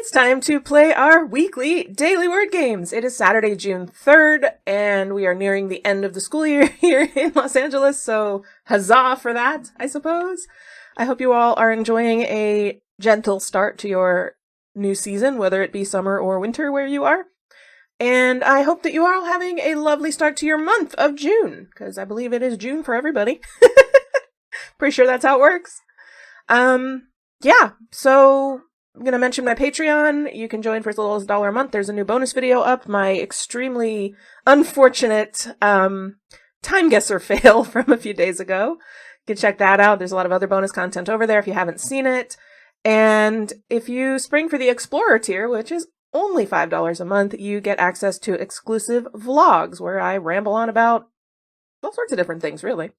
It's time to play our weekly daily word games. It is Saturday, June 3rd, and we are nearing the end of the school year here in Los Angeles, so huzzah for that, I suppose. I hope you all are enjoying a gentle start to your new season, whether it be summer or winter where you are. And I hope that you are all having a lovely start to your month of June, because I believe it is June for everybody. Pretty sure that's how it works. So I'm going to mention my Patreon. You can join for as little as $1 a month. There's a new bonus video up. My extremely unfortunate time guesser fail from a few days ago. You can check that out. There's a lot of other bonus content over there if you haven't seen it. And if you spring for the Explorer tier, which is only $5 a month, you get access to exclusive vlogs where I ramble on about all sorts of different things, really.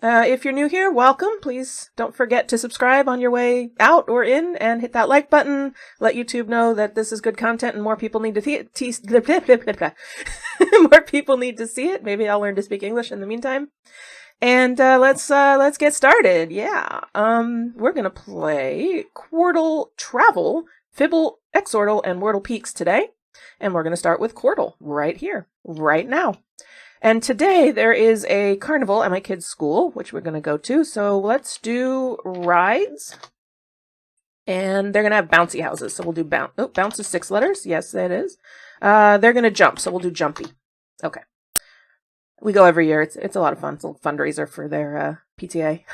If you're new here, welcome. Please don't forget to subscribe on your way out or in and hit that like button. Let YouTube know that this is good content and more people need to more people need to see it. Maybe I'll learn to speak English in the meantime. And let's get started. We're gonna play Quordle, Travle, Fibble, Xordle, and Wordle Peaks today. And we're gonna start with Quordle right here, right now. And today there is a carnival at my kids' school, which we're going to go to. So let's do rides. And they're going to have bouncy houses. So we'll do bounce. Oh, bounce is 6 letters. Yes, that is. They're going to jump. So we'll do jumpy. Okay. We go every year. It's a lot of fun. It's a little fundraiser for their PTA.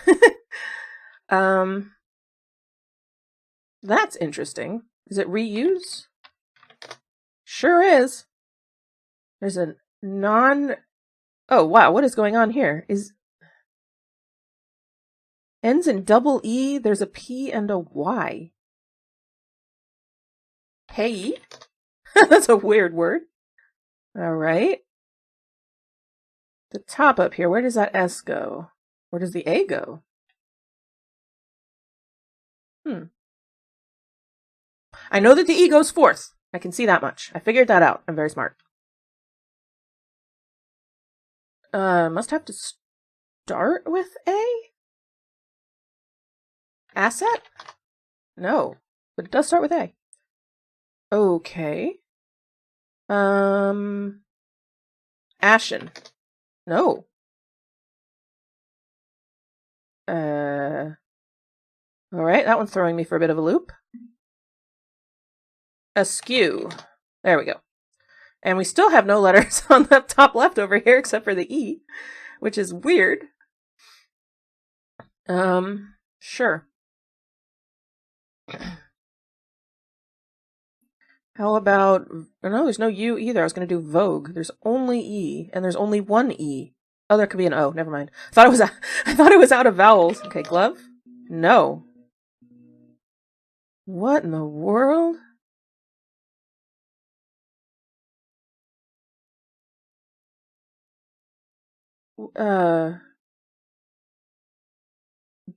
That's interesting. Is it reuse? Sure is. There's a Oh, wow, what is going on here? Ends in double E, there's a P and a Y. Hey? That's a weird word. All right. The top up here, where does that S go? Where does the A go? I know that the E goes fourth. I can see that much. I figured that out. I'm very smart. Must have to start with A? Asset? No, but it does start with A. Okay. Ashen. No. Alright, that one's throwing me for a bit of a loop. Askew. There we go. And we still have no letters on the top left over here except for the E, which is weird. Sure. How about... No, there's no U either. I was going to do Vogue. There's only E, and there's only one E. Oh, there could be an O. Never mind. I thought it was out of vowels. Okay, glove? No. What in the world?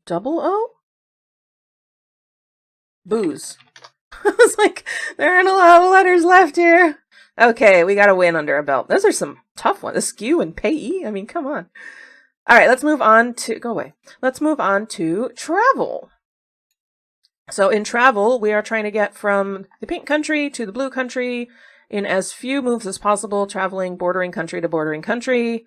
Double O? Booze. I was like, there aren't a lot of letters left here. Okay, we got a win under our belt. Those are some tough ones. Askew and payee. I mean, come on. All right, let's move on to... Go away. Let's move on to Travle. So in Travle, we are trying to get from the pink country to the blue country in as few moves as possible, traveling bordering country to bordering country.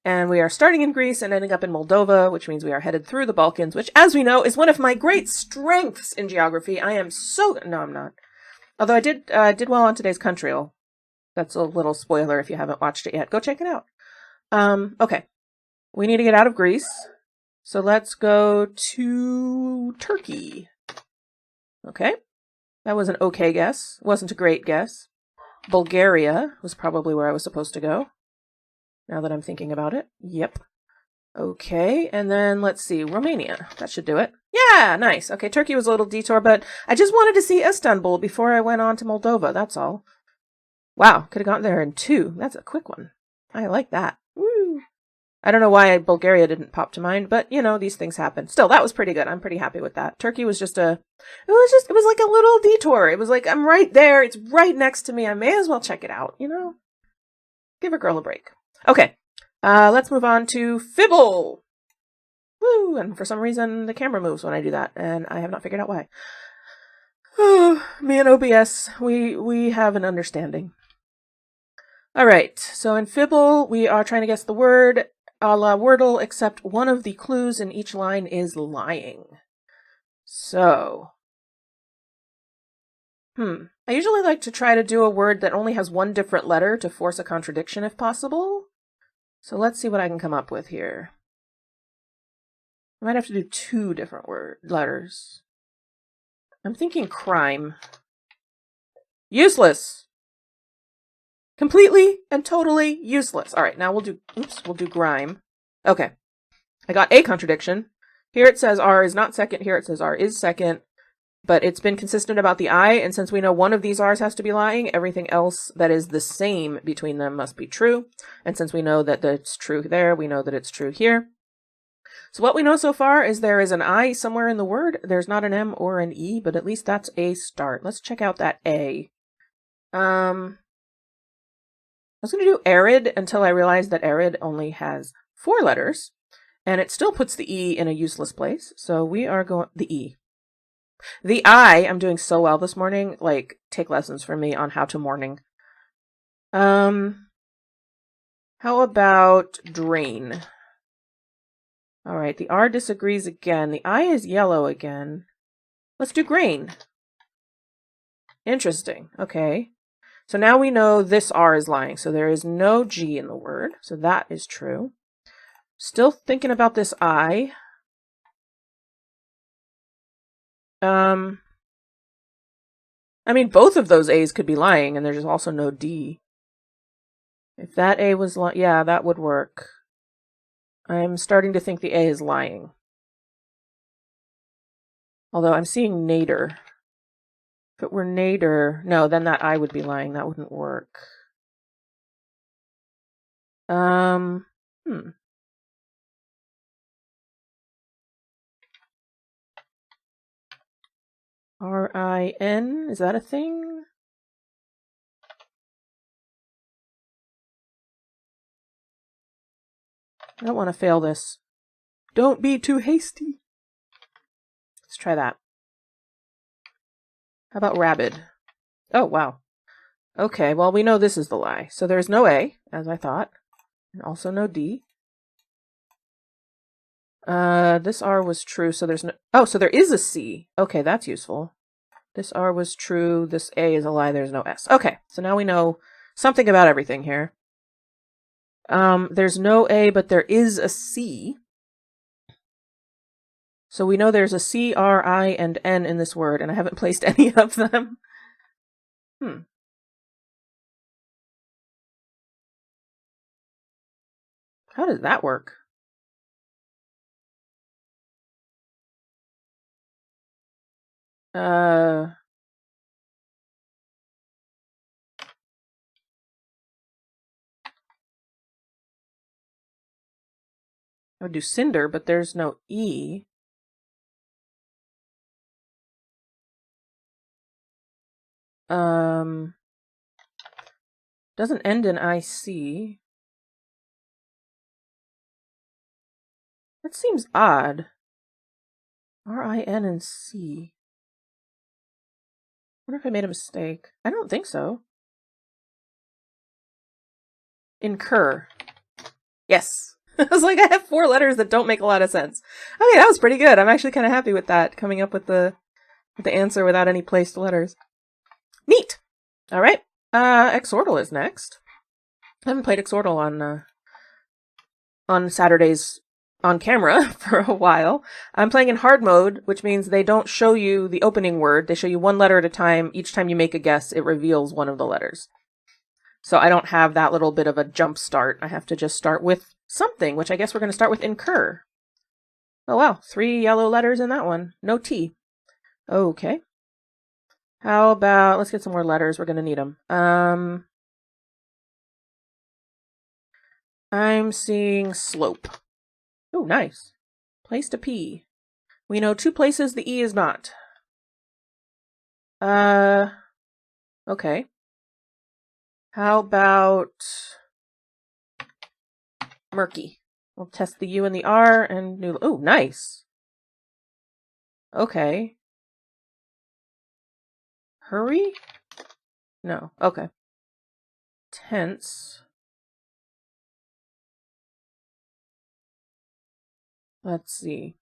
And we are starting in Greece and ending up in Moldova, which means we are headed through the Balkans, which, as we know, is one of my great strengths in geography. I am so... No, I'm not. Although I did well on today's country. That's a little spoiler if you haven't watched it yet. Go check it out. Okay. We need to get out of Greece. So let's go to Turkey. Okay. That was an okay guess. Wasn't a great guess. Bulgaria was probably where I was supposed to go. Now that I'm thinking about it. Yep. Okay, and then let's see, Romania. That should do it. Yeah, nice. Okay, Turkey was a little detour, but I just wanted to see Istanbul before I went on to Moldova, that's all. Wow, could have gotten there in 2. That's a quick one. I like that. Woo! I don't know why Bulgaria didn't pop to mind, but, you know, these things happen. Still, that was pretty good. I'm pretty happy with that. Turkey was just it was like a little detour. It was like, I'm right there. It's right next to me. I may as well check it out, you know? Give a girl a break. Okay, let's move on to Fibble. Woo! And for some reason, the camera moves when I do that, and I have not figured out why. Me and OBS, we have an understanding. All right, so in Fibble, we are trying to guess the word a la Wordle, except one of the clues in each line is lying. So, I usually like to try to do a word that only has one different letter to force a contradiction if possible. So let's see what I can come up with here. I might have to do 2 different letters. I'm thinking crime. Useless! Completely and totally useless. All right, now we'll do grime. Okay. I got a contradiction. Here it says R is not second. Here it says R is second. But it's been consistent about the I, and since we know one of these R's has to be lying, everything else that is the same between them must be true. And since we know that it's true there, we know that it's true here. So what we know so far is there is an I somewhere in the word. There's not an M or an E, but at least that's a start. Let's check out that A. I was going to do arid until I realized that arid only has 4 letters, and it still puts the E in a useless place. So we are going the E. The I, I'm doing so well this morning. Like, take lessons from me on how to morning. How about drain? All right, the R disagrees again. The I is yellow again. Let's do grain. Interesting. Okay. So now we know this R is lying. So there is no G in the word. So that is true. Still thinking about this I. I mean, both of those A's could be lying, and there's also no D. If that A was lying, yeah, that would work. I'm starting to think the A is lying. Although I'm seeing nader. If it were nader, no, then that I would be lying. That wouldn't work. R-I-N, is that a thing? I don't want to fail this. Don't be too hasty. Let's try that. How about rabid? Oh, wow. Okay, well, we know this is the lie. So there's no A, as I thought. And also no D. This R was true, so there's no... Oh, so there is a C. Okay, that's useful. This R was true, this A is a lie, there's no S. Okay, so now we know something about everything here. There's no A, but there is a C. So we know there's a C, R, I, and N in this word, and I haven't placed any of them. How does that work? I would do cinder, but there's no E. Doesn't end in IC. That seems odd. R-I-N and C. I wonder if I made a mistake. I don't think so. Incur. Yes. I was like, I have 4 letters that don't make a lot of sense. Okay, that was pretty good. I'm actually kind of happy with that, coming up with the answer without any placed letters. Neat. All right. Xordle is next. I haven't played Xordle on Saturdays on camera for a while. I'm playing in hard mode, which means they don't show you the opening word. They show you one letter at a time. Each time you make a guess, it reveals one of the letters. So I don't have that little bit of a jump start. I have to just start with something, which I guess we're going to start with incur. Oh wow, 3 yellow letters in that one. No T. Okay. How about, let's get some more letters. We're going to need them. I'm seeing slope. Oh, nice. Place to P. We know 2 places the E is not. Okay. How about murky? We'll test the U and the R and new. Oh, nice. Okay. Hurry? No. Okay. Tense. Let's see.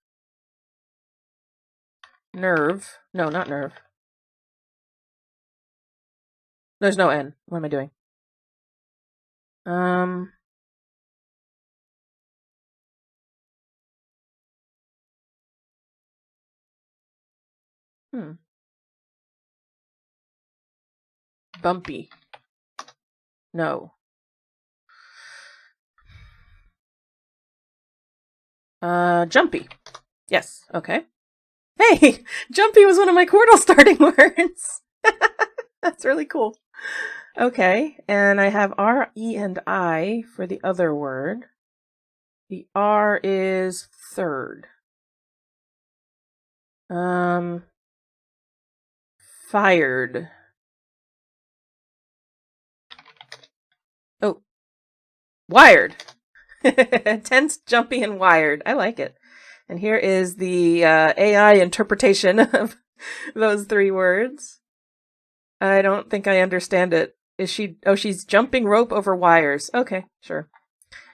Nerve. No, not nerve. There's no N. What am I doing? Bumpy. No. Jumpy. Yes. Okay. Hey! Jumpy was one of my Quordle starting words! That's really cool. Okay, and I have R, E, and I for the other word. The R is third. Fired. Oh. Wired. Tense, jumpy, and wired. I like it. And here is the AI interpretation of those three words. I don't think I understand it. Is she... Oh, she's jumping rope over wires. Okay, sure.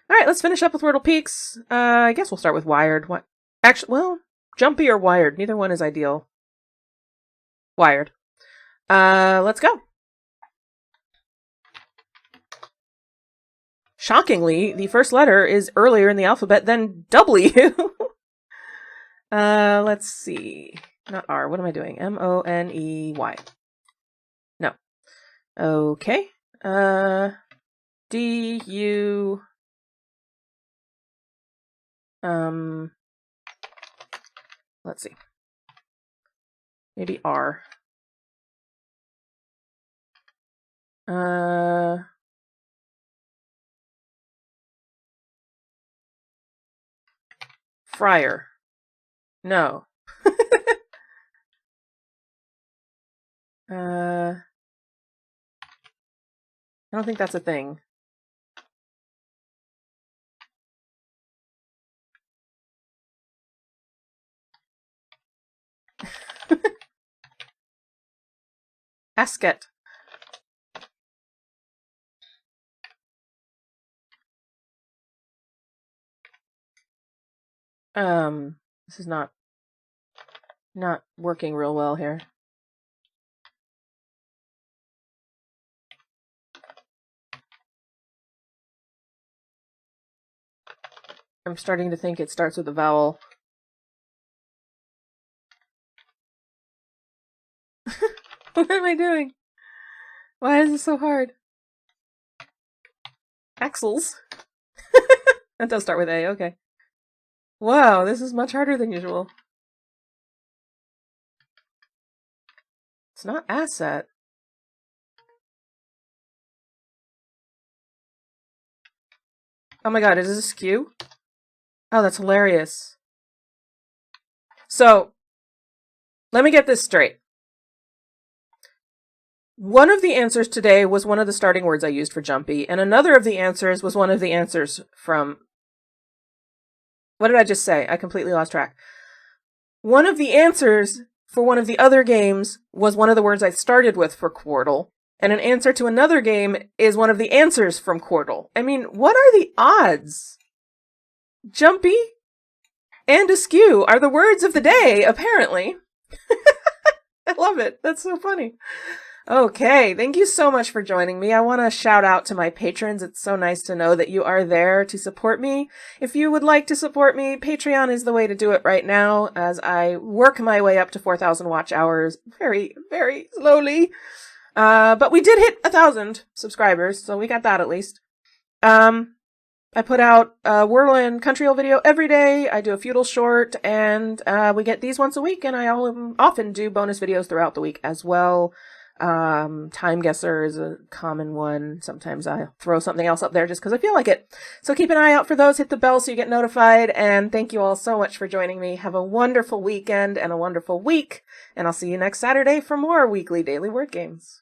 All right, let's finish up with Wordle Peaks. I guess we'll start with wired. What? Actually, well, jumpy or wired. Neither one is ideal. Wired. Let's go. Shockingly, the first letter is earlier in the alphabet than W. Let's see. Not R. What am I doing? M-O-N-E-Y. No. Okay. D-U... Let's see. Maybe R. Fryer. No. I don't think that's a thing. Asket. This is not working real well here. I'm starting to think it starts with a vowel. What am I doing? Why is this so hard? Axles. That does start with A, okay. Wow, this is much harder than usual. It's not asset. Oh my god, is this a skew? Oh, that's hilarious. So, let me get this straight. One of the answers today was one of the starting words I used for jumpy, and another of the answers was one of the answers from... What did I just say? I completely lost track. One of the answers for one of the other games was one of the words I started with for Quordle, and an answer to another game is one of the answers from Quordle. I mean, what are the odds? Jumpy and askew are the words of the day, apparently. I love it. That's so funny. Okay, thank you so much for joining me. I want to shout out to my patrons. It's so nice to know that you are there to support me. If you would like to support me, Patreon is the way to do it right now as I work my way up to 4,000 watch hours very, very slowly. But we did hit 1,000 subscribers, so we got that at least. I put out a Wordle and Countryville video every day. I do a feudal short, and we get these once a week, and I often do bonus videos throughout the week as well. Time guesser is a common one. Sometimes I throw something else up there just because I feel like it. So keep an eye out for those. Hit the bell so you get notified. And thank you all so much for joining me. Have a wonderful weekend and a wonderful week. And I'll see you next Saturday for more weekly daily word games.